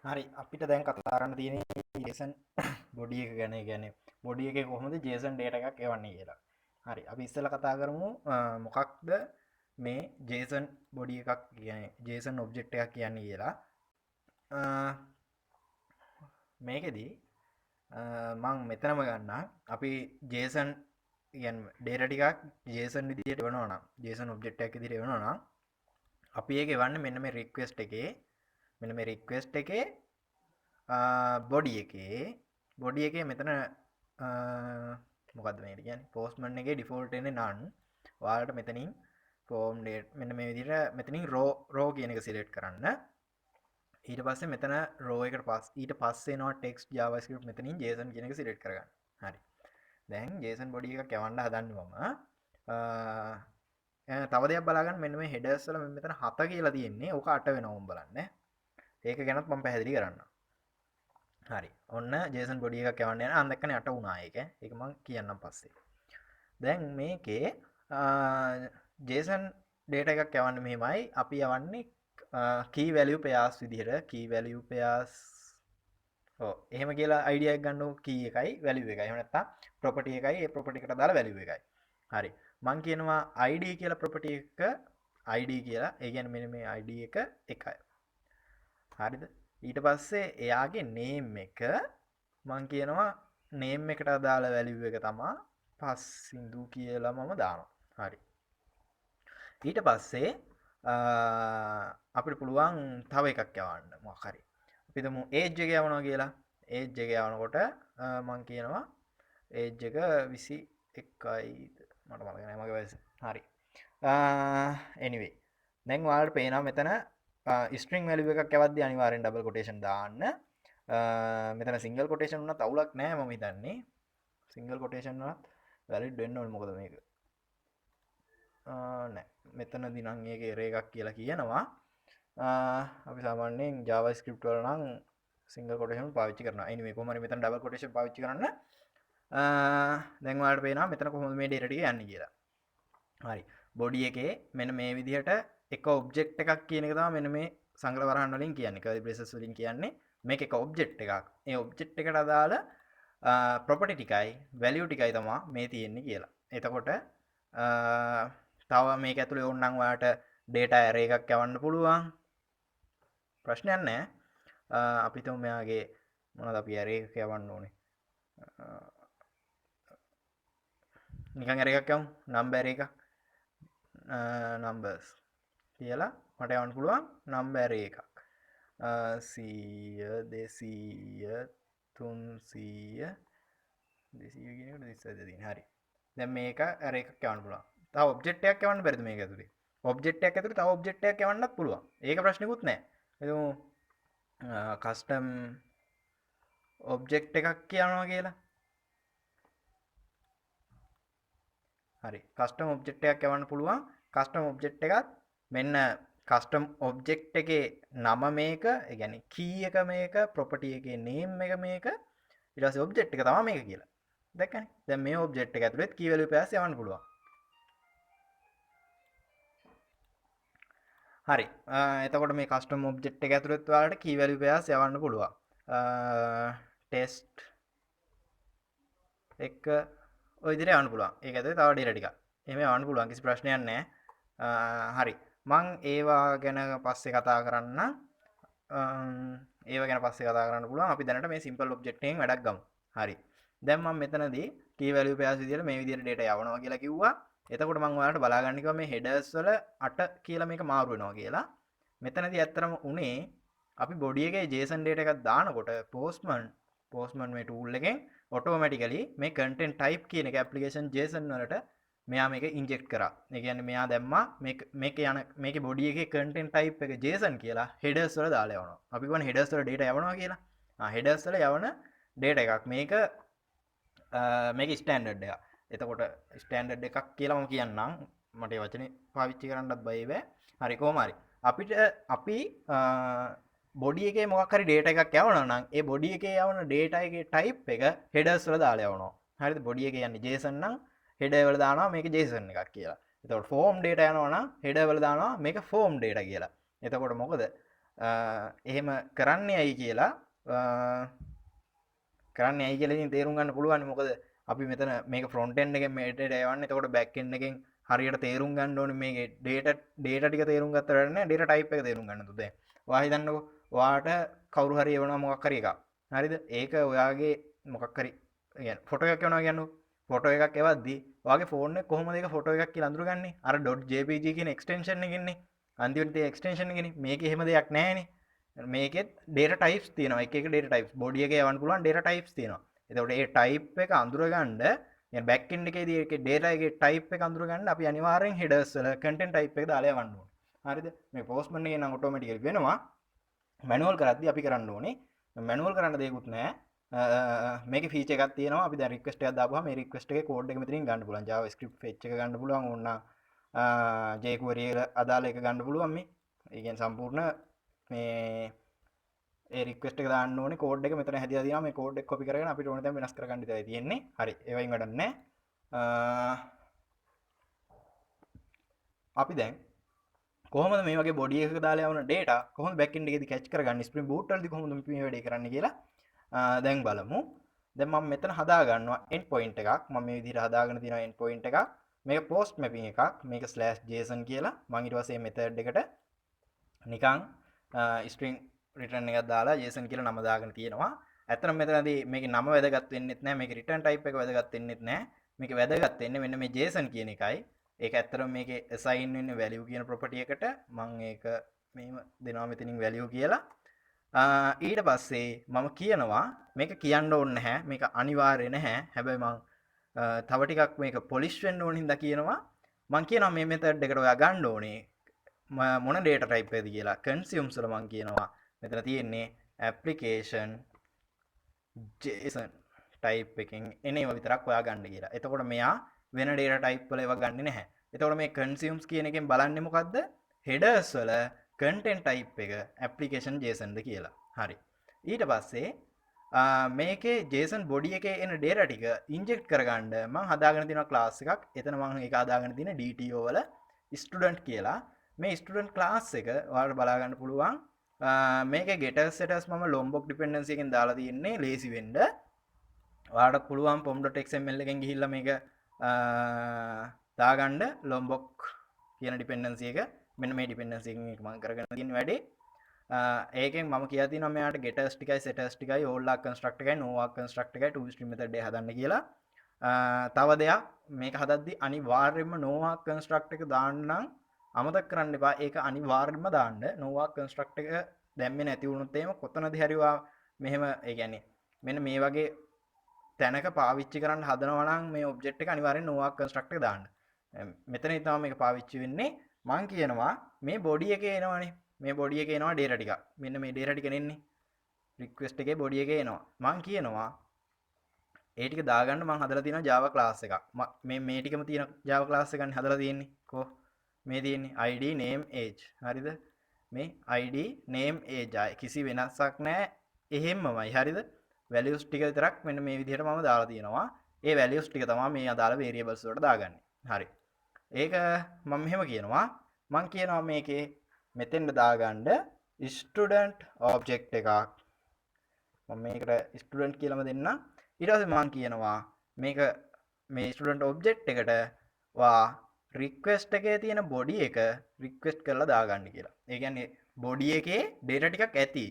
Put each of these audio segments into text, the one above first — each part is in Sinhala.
හරි අපිට දැන් කතා කරන්න තියෙන්නේ JSON බොඩි එක ගැන. ඒ කියන්නේ බොඩි එකේ කොහොමද JSON data එකක් එවන්නේ කියලා. හරි අපි ඉස්සෙල්ලා කතා කරමු මොකක්ද මේ JSON බොඩි එකක් කියන්නේ JSON object එකක් කියන්නේ කියලා. මේකෙදි මම මෙතනම ගන්නම් අපි JSON කියන්නේ data ටිකක් JSON විදියට එවනවා නම් JSON object එකක් විදියට එවනවා නම් අපි ඒක එවන්නේ මෙන්න මේ request එකේ මෙන්න මේ request එකේ body එකේ මෙතන මොකද්ද මේකට කියන්නේ postman එකේ default එන්නේ none. ඔයාලට මෙතනින් form date මෙන්න මේ විදිහට මෙතනින් row කියන එක select කරන්න. ඊට පස්සේ මෙතන row එකට ඊට පස්සේ එනවා text javascript මෙතනින් json කියන එක select කරගන්න. හරි. දැන් json body එකක් යවන්න හදන්නේ මම. තව දෙයක් බලාගන්න මෙන්න මේ headers වල මෙතන 7 කියලා තියෙන්නේ. ඕක 8 වෙනවා උඹ බලන්න. ඒක ගැනත් මම පැහැදිලි කරන්නම්. හරි. ඔන්න JSON body එකක් යවන්න යන අන්න දැක්කනේ 8 වුණා ඒක. ඒක මම කියන්නම් පස්සේ. දැන් මේකේ JSON data එකක් යවන්න මෙහෙමයි. අපි යවන්නේ key value pairs විදිහට key value pairs එහෙම කියලා idea එකක් ගන්නකො key එකයි value එකයි. එහෙම නැත්නම් property එකයි ඒ property එකට දාලා value එකයි. හරි. මම කියනවා id කියලා property එක id කියලා. ඒ කියන්නේ මෙන්න මේ id එක එකයි. හරිද? ඊට පස්සේ එයාගේ name එක මම කියනවා name එකට අදාළ value එක තමයි පස්සින්දු කියලා මම දානවා. හරි. ඊට පස්සේ අපිට පුළුවන් තව එකක් යවන්න මොකක් හරි. අපි හිතමු age එක යවනවා කියලා. age එක යවනකොට මම කියනවා age එක 21යිද මට මතක නැහැ මගේ වයස. හරි. anyway දැන් ඔයාලට පේනවා මෙතන string value එකක් යවද්දී අනිවාර්යෙන් double quotation දාන්න. මෙතන single quotation වුණත් අවුලක් නැහැ මම හිතන්නේ. single quotation වුණත් valid වෙන්න ඕනේ මොකද මේක. නෑ මෙතනදී නම් ඒකේ error එකක් කියලා කියනවා. අපි සාමාන්‍යයෙන් JavaScript වල නම් single quotation පාවිච්චි කරනවා. anyway කොහොම හරි මෙතන double quotation පාවිච්චි කරන්න. දැන් ඔයාලට පේනවා මෙතන කොහොමද මේ data ටික යන්නේ කියලා. හරි. body එකේ මෙන්න මේ විදිහට එක object එකක් කියන එක තමයි මෙන්න මේ සංග්‍රහ වරහන් වලින් කියන්නේ. curly braces වලින් කියන්නේ මේක එක object එකක්. ඒ object එකට අදාළ property ටිකයි value ටිකයි තමයි මේ තියෙන්නේ කියලා. එතකොට තව මේක ඇතුලේ ඕනනම් ඔයාලට data array එකක් යවන්න පුළුවන්. ප්‍රශ්නයක් නැහැ. අපි හිතමු මෙයාගේ මොනවද අපි array එකක් යවන්න ඕනේ. නිකන් array එකක් යමු. number array එකක්. numbers කියලා මට යවන්න පුළුවන් number array එකක්. 100 200 300 200 කියන එකට 200 දෙන්නේ. හරි. දැන් මේක array එකක් යවන්න පුළුවන්. තව object එකක් යවන්න බැරිද මේක ඇතුලේ? object එකක් ඇතුලේ තව object එකක් යවන්නත් පුළුවන්. ඒක ප්‍රශ්නෙකුත් නැහැ. එතකොට custom object එකක් කියනවා කියලා. හරි. custom object එකක් යවන්න පුළුවන්. custom object එකත් මෙන්න custom object එකේ නම මේක, ඒ කියන්නේ key එක මේක, property එකේ name එක මේක, ඊට පස්සේ object එක තමයි මේක කියලා. දැක්කනේ? දැන් මේ object එක ඇතුලේ key value pairs යවන්න පුළුවන්. හරි. එතකොට මේ custom object එක ඇතුළත් ඔයාලට key value pairs යවන්න පුළුවන්. test එක ඔය විදිහට යවන්න පුළුවන්. ඒක ඇතුලේ තව data ටිකක්. එහෙම යවන්න පුළුවන්. කිසි ප්‍රශ්නයක් නැහැ. හරි. මං ඒවා ගැන පස්සේ කතා කරන්න. ඒවා ගැන පස්සේ කතා කරන්න පුළුවන්. අපි දැනට මේ simple object එකෙන් වැඩක් ගමු. හරි. දැන් මම මෙතනදී key value pairs විදිහට මේ විදිහට data යවනවා කියලා කිව්වා. එතකොට මම ඔයාලට බලා ගන්න කිව්වා මේ headers වල 8 කියලා මේක මාරු වෙනවා කියලා. මෙතනදී ඇත්තටම උනේ අපි body එකේ JSON data එකක් දානකොට postman මේ tool එකෙන් automatically මේ content type කියන එක application JSON වලට මෙයා මේක inject කරා. ඒ කියන්නේ මෙයා දැම්මා මේක යන මේකේ body එකේ content type එක JSON කියලා headers වල දාලා යවනවා. අපි කියන්නේ headers වල data යවනවා කියලා. headers වල යවන data එකක්. මේක standard එකක්. එතකොට ස්ටෑන්ඩඩ් එකක් කියලා මම කියන්නම්. මට ඒ වචනේ පාවිච්චි කරන්නත් බය වේ. හරි කොහොම හරි. අපි බොඩි එකේ මොකක් හරි data එකක් යවනවා නම් ඒ බොඩි එකේ යවන data එකේ type එක headers වල දාලා යවනවා. හරිද? බොඩි එකේ යන්නේ JSON නම් header වල දානවා මේක JSON එකක් කියලා. එතකොට form data යනවා නම් header වල දානවා මේක form data කියලා. එතකොට මොකද එහෙම කරන්නේ ඇයි කියලා කරන්නේ ඇයි කියලා ඉතින් තේරුම් ගන්න පුළුවන්. මොකද අපි මෙතන මේක ෆ්‍රොන්ට් එන්ඩ් එකෙන් මේකට යවන්නේ. එතකොට බෑක් එන්ඩ් එකෙන් හරියට තේරුම් ගන්න ඕනේ මේකේ ඩේටා ටික තේරුම් ගත්තට වැඩක් ඩේටා ටයිප් එක තේරුම් ගන්න තු. දැන් ඔයා හිතන්නකෝ ඔයාට කවුරු හරි එවනවා මොකක් හරි එකක්. හරිද? ඒක ඔයාගේ මොකක් හරි يعني ෆොටෝ එකක් එවනවා කියන්නකෝ. ෆොටෝ එකක් එවද්දී ඔයාගේ ෆෝන් එක කොහොමද ඒක ෆොටෝ එකක් කියලා අඳුරගන්නේ? අර .jpg කියන එක්ස්ටෙන්ෂන් එකකින්නේ. අන්තිමට තියෙන එක්ස්ටෙන්ෂන් එකනේ. මේකේ එහෙම දෙයක් නැහැනේ. මේකෙත් ඩේටා ටයිප්ස් තියෙනවා. එක එක ඩේටා ටයිප්ස් බොඩි එකේ යවන්න පුළුවන් ඩේටා ටයිප්ස් තියෙනවා. එතකොට ඒ ටයිප් එක අඳුරගන්න يعني බෑක් එන්ඩ් එකේදී ඒකේ ඩේටා එකේ ටයිප් එක අඳුරගන්න අපි අනිවාර්යෙන් හෙඩර්ස් වල කන්ටෙන්ට් ටයිප් එක දාලා යවන්න ඕනේ. හරිද? මේ පෝස්ට්මන් එකේ නම් ඔටෝමැටිකලි වෙනවා. මැනුවල් කරද්දී අපි කරන්න ඕනේ. මැනුවල් කරන්න දෙයක්වත් නැහැ. මේකේ ෆීචර් එකක් තියෙනවා. අපි දැන් රික්වෙස්ට් එකක් දාපුවාම මේ රික්වෙස්ට් එකේ කෝඩ් එක මෙතනින් ගන්න පුළුවන්. JavaScript fetch එක ගන්න පුළුවන්. ඕන්න jQuery එක අදාළ එක ගන්න පුළුවන් මේ. ඒ කියන්නේ සම්පූර්ණ මේ ඒ රික්වෙස්ට් එක දාන්න ඕනේ කෝඩ් එක මෙතන හැදිලා තියෙනවා මේ කෝඩ් එක කොපි කරගෙන අපිට ඕන තැන වෙනස් කරගන්න විතරයි තියෙන්නේ. හරි. ඒ වයින් වැඩක් නැහැ. අපි දැන් කොහොමද මේ වගේ බොඩි එකක දාලා යවන data කොහොමද බෑක් එන්ඩ් එකේදී කැච් කරගන්නේ ස්ප්‍රින්ග් බූට් වලදී කොහොමද මේ වැඩේ කරන්නේ කියලා දැන් බලමු. දැන් මම මෙතන හදා ගන්නවා end point එකක්. මම මේ විදිහට හදාගෙන තියෙනවා end point එකක්. මේක post mapping එකක්. මේක /json කියලා. මම ඊට පස්සේ method එකට නිකන් string return එකක් දාලා JSON කියලා නම දාගෙන තියෙනවා. ඇත්තටම මෙතනදී මේකේ නම වැදගත් වෙන්නෙත් නැහැ. මේකේ return type එක වැදගත් වෙන්නෙත් නැහැ. මේක වැදගත් වෙන්නේ මෙන්න මේ JSON කියන එකයි. ඒක ඇත්තටම මේකේ assign වෙන්නේ value කියන property එකට. මම ඒක මෙහෙම දෙනවා මෙතනින් value කියලා. ඊට පස්සේ මම කියනවා මේක කියන්න ඕනේ නැහැ. මේක අනිවාර්ය නැහැ. හැබැයි මම තව ටිකක් මේක polish වෙන්න ඕන හින්දා කියනවා. මම කියනවා මේ method එකට ඔයා ගන්න ඕනේ මොන data type එකද කියලා. consumes වල මම කියනවා මෙතන තියෙන්නේ application JSON type එකෙන් එනේව විතරක් හොයා ගන්න කියලා. එතකොට මෙයා වෙන data type වල ඒවා ගන්නෙ නැහැ. එතකොට මේ consumes කියන එකෙන් බලන්නේ මොකද්ද? headers වල content type එක application JSON ද කියලා. හරි. ඊට පස්සේ මේකේ JSON body එකේ එන data ටික inject කරගන්න මම හදාගෙන තියෙනවා class එකක්. එතන මම ඒක හදාගෙන තියෙන DTO වල student කියලා. මේ student class එක ඔයාලට බලා ගන්න පුළුවන්. මේකේ getters setters මම lombok dependency එකෙන් දාලා තියෙන්නේ lazy වෙන්න. ඔයාලට පුළුවන් pom.xml එකෙන් ගිහිල්ලා මේක දාගන්න lombok කියන dependency එක. මෙන්න මේ dependency එකෙන් මේක මම කරගෙන තියෙන වැඩේ. ඒකෙන් මම කියලා තියෙනවා මෙයාට getters ටිකයි setters ටිකයි all arc construct එකයි no arc construct එකයි two stream method එක හදන්න කියලා. තව දෙයක් මේක හදද්දි අනිවාර්යයෙන්ම no arc construct එක දාන්න නම් අමතක කරන්න එපා. ඒක අනිවාර්යයෙන්ම දාන්න. no arc construct එක දැම්මේ නැති වුණොත් එහෙම කොතනද හරිවා මෙහෙම ඒ කියන්නේ මෙන්න මේ වගේ තැනක පාවිච්චි කරන්න හදනවා නම් මේ ඔබ්ජෙක්ට් එක අනිවාර්යෙන් no arc construct එක දාන්න. මෙතනදී තමයි මේක පාවිච්චි වෙන්නේ. මම කියනවා මේ body එකේ එනවනේ. මේ body එකේ එනවා data ටික. මෙන්න මේ data ටික නෙන්නේ. request එකේ body එකේ එනවා. මම කියනවා ඒ ටික දාගන්න මම හදලා තියෙනවා Java class එකක්. මේ ටිකම තියෙන Java class එකක් හදලා තියෙන්නේ. කො මේ තියෙන්නේ id name age. හරිද? මේ id name age ආයි කිසි වෙනසක් නැහැ. එහෙම්මමයි. හරිද? values ටික විතරක් මෙන්න මේ විදිහට මම දාලා තියෙනවා. ඒ values ටික තමයි මේ අදාළ variables වලට දාගන්නේ. හරි. ඒක මම මෙහෙම කියනවා. මම කියනවා මේකේ මෙතෙන්ට දාගන්න student object එකක්. මම මේකට student කියලාම දෙන්න. ඊට පස්සේ මම කියනවා මේක මේ student object එකට වා request එකේ තියෙන body එක request කරලා දාගන්න කියලා. ඒ කියන්නේ body එකේ data ටිකක් ඇති.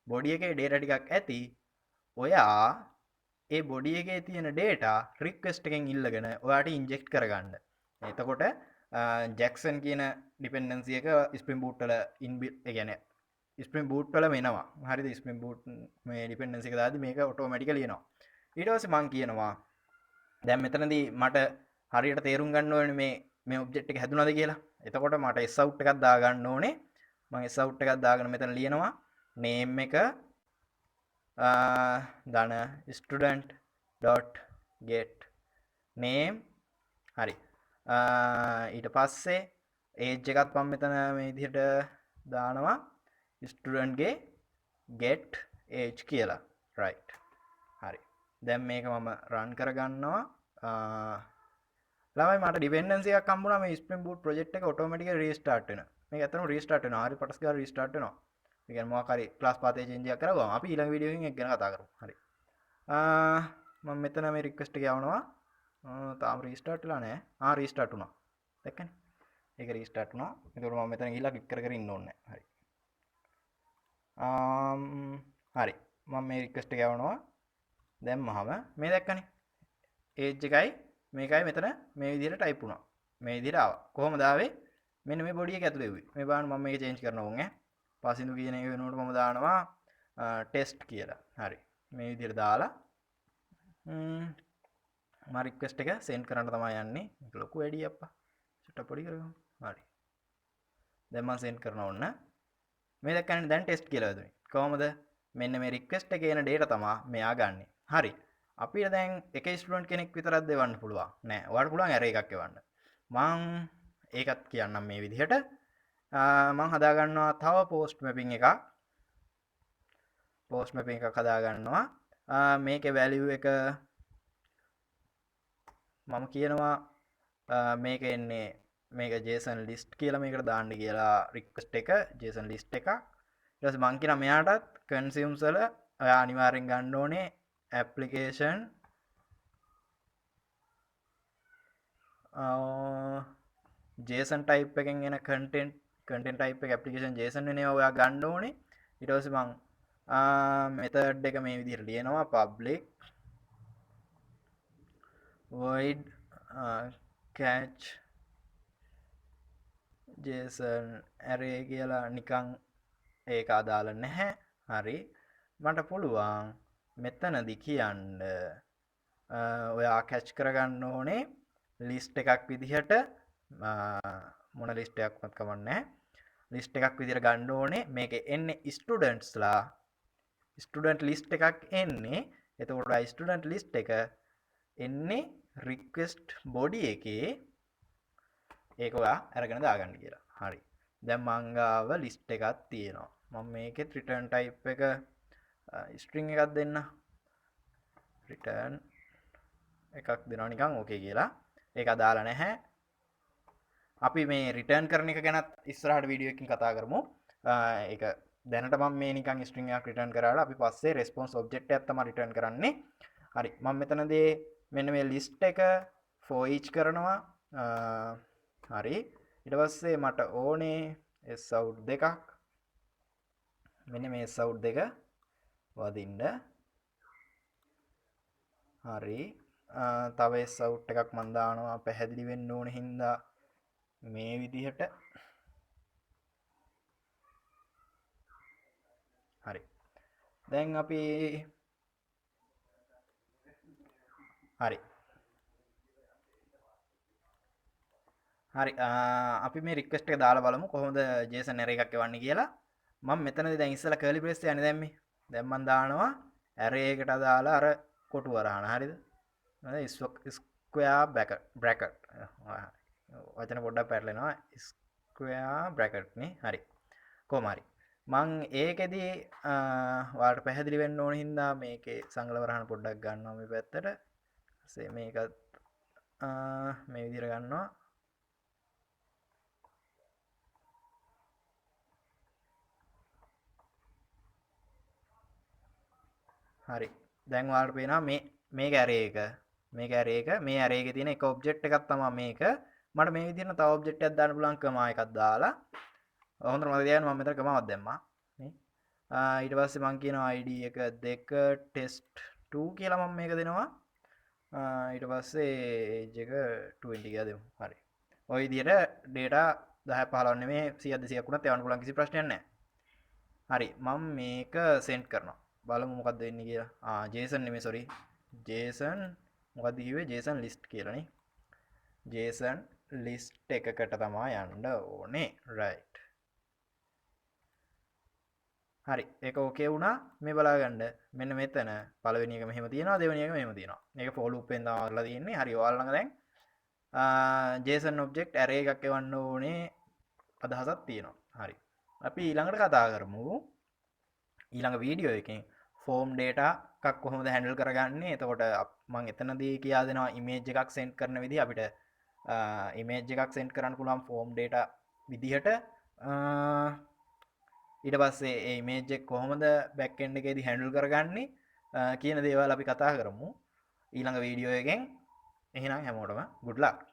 body එකේ data ටිකක් ඇති. ඔයා ඒ body එකේ තියෙන data request එකෙන් ඉල්ලගෙන ඔයාට inject කරගන්න. එතකොට Jackson කියන dependency එක Spring Boot වල inbuilt ඒ කියන්නේ Spring Boot වල වෙනවා. හරිද? Spring Boot මේ dependency එක දාද්දි මේක automatically එනවා. ඊට පස්සේ මම කියනවා දැන් මෙතනදී මට හරියට තේරුම් ගන්න ඕනේ මේ ඔබ්ජෙක්ට් එක හැදුනද කියලා. එතකොට මට sout එකක් දා ගන්න ඕනේ. මම sout එකක් දාගෙන මෙතන ලියනවා name එක ධන student dot get name. හරි. ඊට පස්සේ age එකත් මම මෙතන මේ විදිහට දානවා student ගේ get age කියලා. right. හරි. දැන් මේක මම run කරගන්නවා. ළමයි මට dependency එකක් හම්බුණා මේ Spring Boot project එක automatically restart වෙනවා. මේක ඇත්තටම restart වෙනවා. හරි පටස් ගාලා restart වෙනවා. ඒ කියන්නේ මොකක් හරි ක්ලාස් පාතේ චේන්ජ් එකක් කරගුවාම අපි ඊළඟ වීඩියෝ එකකින් ඒක ගැන කතා කරමු. හරි. මම මෙතන මේ රික්වෙස්ට් එක යවනවා. තාම රීස්ටාර්ට් වෙලා නැහැ. රීස්ටාර්ට් වුණා. දැක්කනේ? ඒක රීස්ටාර්ට් වුණා. ඒකෝර මම මෙතන ගිහිල්ලා ක්ලික් කර කර ඉන්න ඕනේ නැහැ. හරි. හරි. මම මේ රික්වෙස්ට් එක යවනවා. දැම්මහම මේ දැක්කනේ. ඒජ් එකයි මේකයි මෙතන මේ විදිහට ටයිප් වුණා. මේ විදිහට ආවා. කොහොමද ආවේ? මෙන්න මේ බොඩි එක ඇතුලේ එව්වේ. මේ බලන්න මම මේක චේන්ජ් කරනවා උන් ඈ. පාසින්දු කියන එක වෙනුවට මම දානවා ටෙස්ට් කියලා. හරි. මේ විදිහට දාලා මම රික්වෙස්ට් එක සෙන්ඩ් කරන්න තමයි යන්නේ. මේක ලොකු වැඩි අප්පා. චුට්ටක් පොඩි කරගමු. හරි. දැන් මම සෙන්ඩ් කරනවා ඔන්න. මේ දැක්කනේ දැන් ටෙස්ට් කියලා වැදුනේ. කොහොමද? මෙන්න මේ රික්වෙස්ට් එකේ එන data තමයි මෙයා ගන්නෙ. හරි. අපිට දැන් එක ස්ටුඩන්ට් කෙනෙක් විතරක් දෙවන්න පුළුවන්. නෑ. ඔයාලට පුළුවන් array එකක් එවන්න. මං ඒකත් කියන්නම් මේ විදිහට. මං හදා ගන්නවා තව post mapping එකක්. post mapping එකක් හදා ගන්නවා. මේකේ value එක මම කියනවා මේක එන්නේ මේක JSON list කියලා මේකට දාන්න කියලා request එක JSON list එකක්. ඊට පස්සේ මං කියනවා මෙයාටත් consumes වල ඔයා අනිවාර්යෙන් ගන්න ඕනේ application JSON type එකෙන් එන content type එක application JSON වෙන ඒවා ඔයා ගන්න ඕනේ. ඊට පස්සේ මං method එක මේ විදිහට ලියනවා public void catch JSON array කියලා නිකන් ඒක අදාළ නැහැ. හරි. මට පුළුවන් මෙතනදි කියන්න ඔයා catch කරගන්න ඕනේ list එකක් විදිහට මොන list එකක්වත් කමක් නැහැ. list එකක් විදිහට ගන්න ඕනේ. මේකේ එන්නේ students ලා student list එකක් එන්නේ. එතකොට student list එක එන්නේ request body එකේ ඒක ඔයා අරගෙන දාගන්න කියලා. හරි. දැන් මං ගාව list එකක් තියෙනවා. මම මේකෙත් return type එක string එකක් දෙන්න. return එකක් දෙනවා නිකන් okay කියලා. ඒක අදාළ නැහැ. අපි මේ return කරන එක ගැනත් ඉස්සරහට වීඩියෝ එකකින් කතා කරමු. ඒක දැනට මම මේ නිකන් string එකක් return කරාලා අපි පස්සේ response object එකක් තමයි return කරන්නේ. හරි. මම මෙතනදී මෙන්න මේ list එක for each කරනවා. හරි. ඊට පස්සේ මට ඕනේ sout දෙකක්. මෙන්න මේ sout දෙක වදින්න. හරි. තව sout එකක් මම දානවා පැහැදිලි වෙන්න ඕනේ හින්දා මේ විදිහට. හරි. දැන් අපි හරි. හරි. අපි මේ රික්වෙස්ට් එක දාලා බලමු කොහොමද JSON array එකක් එවන්නේ කියලා. මම මෙතනදී දැන් ඉස්සලා curly brace යන්නේ දැම්මේ. දැන් මම දානවා array එකට දාලා අර කොටු වරහන. හරිද? square bracket. වචන පොඩ්ඩක් පැටලෙනවා. square bracket නේ. හරි. කොහොම හරි. මං ඒකෙදි ඔයාලට පැහැදිලි වෙන්න ඕන හින්දා මේකේ සංගල වරහන පොඩ්ඩක් ගන්නවා මේ පැත්තට. මේකත් මේ විදිහට ගන්නවා. හරි. දැන් ඔයාලට පේනවා මේක array එක. මේක array එක. මේ array එකේ තියෙන එක object එකක් තමයි මේක. මට මේ විදිහට තව object එකක් දාන්න පුළුවන් කමා එකක් දාලා. හොඳට මතක තියාගන්න මම මෙතන කමාවක් දැම්මා. නේ. ඊට පස්සේ මම කියනවා id එක 2 test2 කියලා මම මේක දෙනවා. ඊට පස්සේ age එක 20 කියලා දෙමු. හරි. ওই විදිහට data 10 15 නෙමෙයි 100 200ක් වුණත් යවන්න පුළුවන් කිසි ප්‍රශ්නයක් නැහැ. හරි. මම මේක send කරනවා. බලමු මොකක්ද වෙන්නේ කියලා. JSON නෙමෙයි sorry. JSON මොකක්ද කිව්වේ? JSON list කියලා නේ. JSON list එකකට තමයි යන්න ඕනේ. right. හරි. ඒක ඕකේ වුණා. මේ බලාගන්න. මෙන්න මෙතන පළවෙනි එක මෙහෙම තියෙනවා, දෙවෙනි එක මෙහෙම තියෙනවා. මේක for loop එකෙන් තමයි කරලා තියෙන්නේ. හරි. ඔයාලා ළඟ දැන් JSON object array එකක් එවන්න ඕනේ අදහසක් තියෙනවා. හරි. අපි ඊළඟට කතා කරමු. ඊළඟ වීඩියෝ එකෙන් form data එකක් කොහොමද handle කරගන්නේ. එතකොට මම එතනදී කියා දෙනවා image එකක් send කරන විදිහ අපිට image එකක් send කරන්න පුළුවන් form data විදිහට ඊට පස්සේ ඒ ඉමේජ් එක කොහොමද බෑක් එන්ඩ් එකේදී හැන්ඩල් කරගන්නේ කියන දේවල් අපි කතා කරමු ඊළඟ වීඩියෝ එකෙන්. එහෙනම් හැමෝටම good luck.